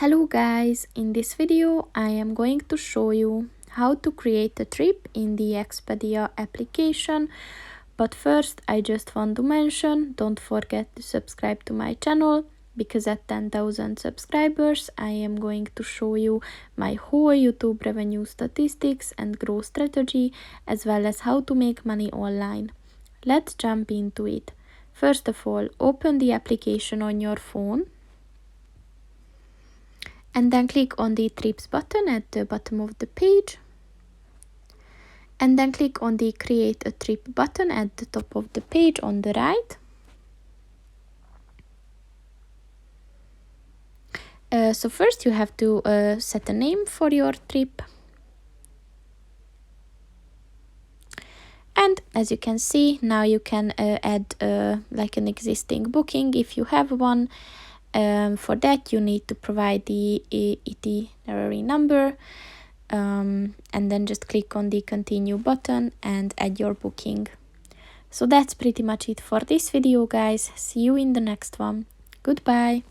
Hello guys, in this video I am going to show you how to create a trip in the Expedia application. But first I just want to mention, don't forget to subscribe to my channel, because at 10,000 subscribers I am going to show you my whole YouTube revenue statistics and growth strategy, as well as how to make money online. Let's jump into it. First of all, open the application on your phone. And then click on the trips button at the bottom of the page. And then click on the create a trip button at the top of the page on the right. So first you have to set a name for your trip. And as you can see, now you can add like an existing booking if you have one. For that you need to provide the itinerary number, and then just click on the continue button and add your booking. So that's pretty much it for this video, guys. See you in the next one. Goodbye.